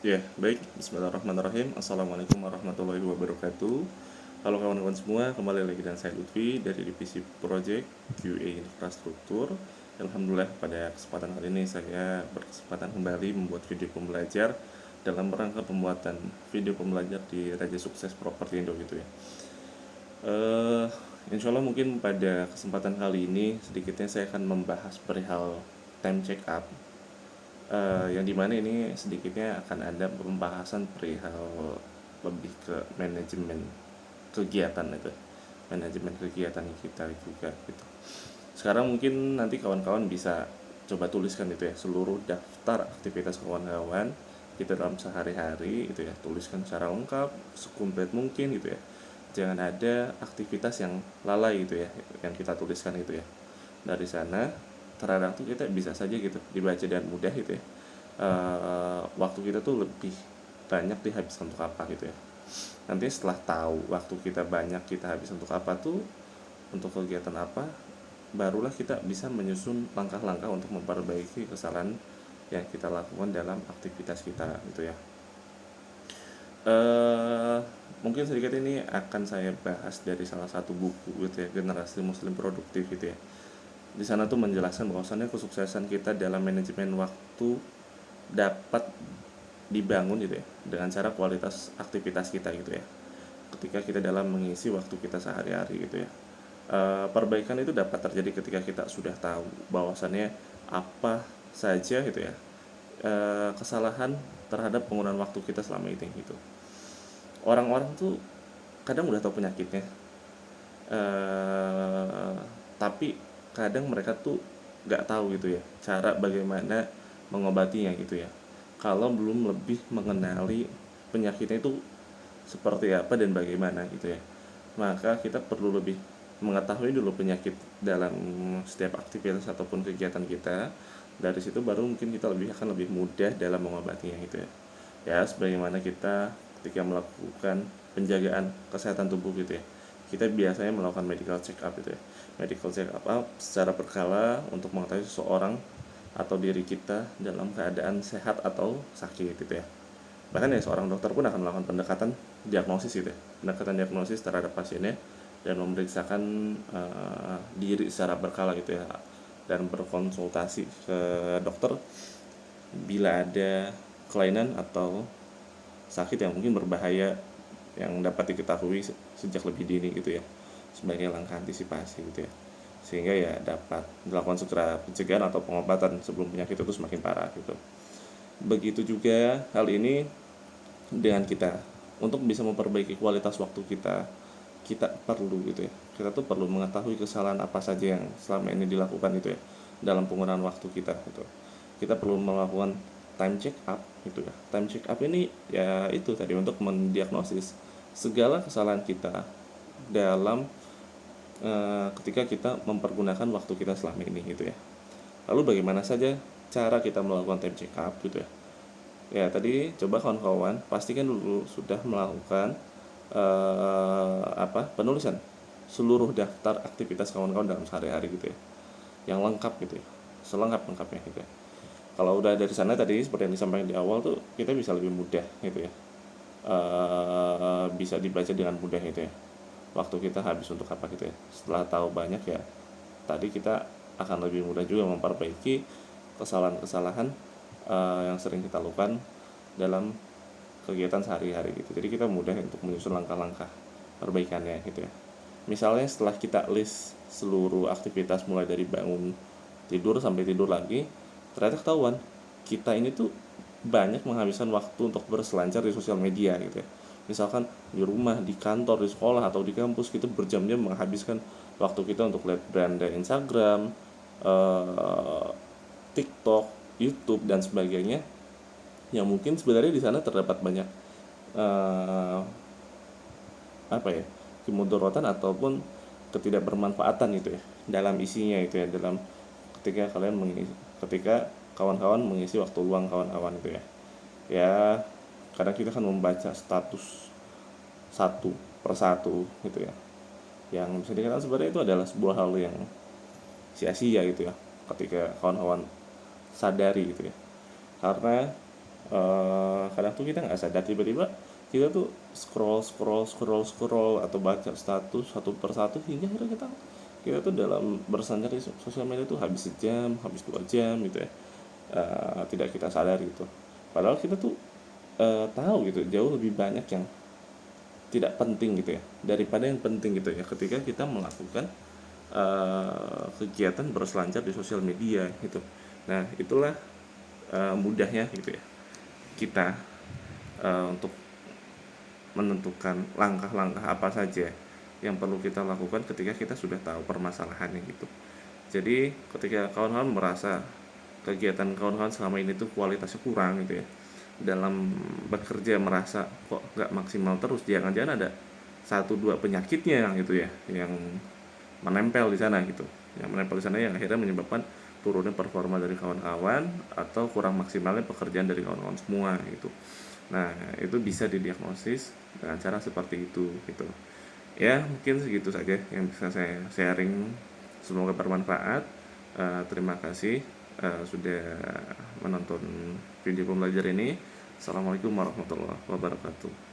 Ya, baik. Bismillahirrahmanirrahim. Assalamualaikum warahmatullahi wabarakatuh. Halo kawan-kawan semua, kembali lagi dengan saya Lutfi dari divisi Project QA Infrastruktur. Alhamdulillah pada kesempatan kali ini saya berkesempatan kembali membuat video pembelajar dalam rangka pembuatan video pembelajar di Raja Sukses Properti Indo gitu ya. Eh, Insya Allah mungkin pada kesempatan kali ini sedikitnya saya akan membahas perihal time check up, yang dimana ini sedikitnya akan ada pembahasan perihal lebih ke kegiatan itu manajemen kegiatan kita juga gitu. Sekarang mungkin nanti kawan-kawan bisa coba tuliskan itu ya, seluruh daftar aktivitas kawan-kawan kita dalam sehari-hari itu ya, tuliskan secara lengkap sekumplit mungkin gitu ya, jangan ada aktivitas yang lalai gitu ya, yang kita tuliskan itu ya. Dari sana terkadang tuh kita bisa saja gitu dibaca dan mudah gitu ya. Waktu kita tuh lebih banyak dihabiskan untuk apa gitu ya. Nanti setelah tahu waktu kita banyak kita habis untuk apa tuh, untuk kegiatan apa, barulah kita bisa menyusun langkah-langkah untuk memperbaiki kesalahan yang kita lakukan dalam aktivitas kita gitu ya. eh Mungkin sedikit ini akan saya bahas dari salah satu buku gitu ya, Generasi Muslim Produktif gitu ya. Di sana tuh menjelaskan bahwasannya kesuksesan kita dalam manajemen waktu dapat dibangun gitu ya dengan cara kualitas aktivitas kita gitu ya. Ketika kita dalam mengisi waktu kita sehari-hari gitu ya. Perbaikan itu dapat terjadi ketika kita sudah tahu bahwasannya apa saja gitu ya, kesalahan terhadap penggunaan waktu kita selama ini gitu. Orang-orang tuh kadang udah tahu penyakitnya, eh, tapi kadang mereka tuh nggak tahu gitu ya cara bagaimana mengobatinya gitu ya, kalau belum lebih mengenali penyakitnya itu seperti apa dan bagaimana gitu ya. Maka kita perlu lebih mengetahui dulu penyakit dalam setiap aktivitas ataupun kegiatan kita. Dari situ baru mungkin kita akan lebih mudah dalam mengobatinya gitu ya. Ya sebagaimana kita ketika melakukan penjagaan kesehatan tubuh gitu ya, kita biasanya melakukan medical check up gitu ya. Medical check up secara berkala untuk mengetahui seseorang atau diri kita dalam keadaan sehat atau sakit gitu ya. Bahkan ya seorang dokter pun akan melakukan pendekatan diagnosis gitu ya, pendekatan diagnosis terhadap pasiennya dan memeriksakan diri secara berkala gitu ya, dan berkonsultasi ke dokter bila ada kelainan atau sakit yang mungkin berbahaya yang dapat diketahui sejak lebih dini gitu ya, sebagai langkah antisipasi gitu ya, sehingga ya dapat dilakukan segera pencegahan atau pengobatan sebelum penyakit itu semakin parah gitu. Begitu juga hal ini dengan kita, untuk bisa memperbaiki kualitas waktu kita, kita perlu gitu ya, kita tuh perlu mengetahui kesalahan apa saja yang selama ini dilakukan gitu ya dalam penggunaan waktu kita gitu. Kita perlu melakukan time check up gitu ya. Time check up ini ya itu tadi untuk mendiagnosis segala kesalahan kita dalam ketika kita mempergunakan waktu kita selama ini gitu ya. Lalu bagaimana saja cara kita melakukan time check up gitu ya. Ya tadi coba kawan-kawan pastikan dulu sudah melakukan penulisan seluruh daftar aktivitas kawan-kawan dalam sehari-hari gitu ya, yang lengkap gitu ya, selengkap-lengkapnya gitu ya. Kalau udah dari sana tadi seperti yang disampaikan di awal tuh, kita bisa lebih mudah gitu ya, bisa dibaca dengan mudah gitu ya, waktu kita habis untuk apa gitu ya. Setelah tahu banyak ya, tadi kita akan lebih mudah juga memperbaiki kesalahan-kesalahan yang sering kita lakukan dalam kegiatan sehari-hari gitu. Jadi kita mudah untuk menyusun langkah-langkah perbaikannya gitu ya. Misalnya setelah kita list seluruh aktivitas mulai dari bangun tidur sampai tidur lagi, ternyata ketahuan kita ini tuh banyak menghabiskan waktu untuk berselancar di sosial media gitu ya. Misalkan di rumah, di kantor, di sekolah atau di kampus, kita berjam-jam menghabiskan waktu kita untuk lihat beranda Instagram, eh, TikTok, YouTube dan sebagainya, yang mungkin sebenarnya di sana terdapat banyak eh, apa ya, kemudaratan ataupun ketidakbermanfaatan gitu ya dalam isinya itu ya, dalam ketika kawan-kawan mengisi waktu luang kawan-kawan itu ya. Ya kadang kita kan membaca status satu persatu gitu ya, yang bisa dikatakan sebenarnya itu adalah sebuah hal yang sia-sia gitu ya ketika kawan-kawan sadari gitu ya. Karena kadang tuh kita nggak sadar tiba-tiba kita tuh scroll scroll scroll scroll atau baca status satu persatu hingga akhirnya kita tuh dalam berselancar di sosial media tuh habis sejam, habis 2 jam gitu ya. Tidak kita sadar gitu. Padahal kita tuh tahu gitu jauh lebih banyak yang tidak penting gitu ya daripada yang penting gitu ya ketika kita melakukan kegiatan berselancar di sosial media gitu. Nah itulah mudahnya gitu ya kita untuk menentukan langkah-langkah apa saja yang perlu kita lakukan ketika kita sudah tahu permasalahannya gitu. Jadi ketika kawan-kawan merasa kegiatan kawan-kawan selama ini tuh kualitasnya kurang gitu ya, dalam bekerja merasa kok nggak maksimal terus, jangan-jangan ada satu dua penyakitnya gitu ya yang menempel di sana gitu, yang menempel di sana yang akhirnya menyebabkan turunnya performa dari kawan-kawan atau kurang maksimalnya pekerjaan dari kawan-kawan semua gitu. Nah itu bisa didiagnosis dengan cara seperti itu gitu. Ya mungkin segitu saja yang bisa saya sharing, semoga bermanfaat. Terima kasih sudah menonton video pembelajar ini. Assalamualaikum warahmatullahi wabarakatuh.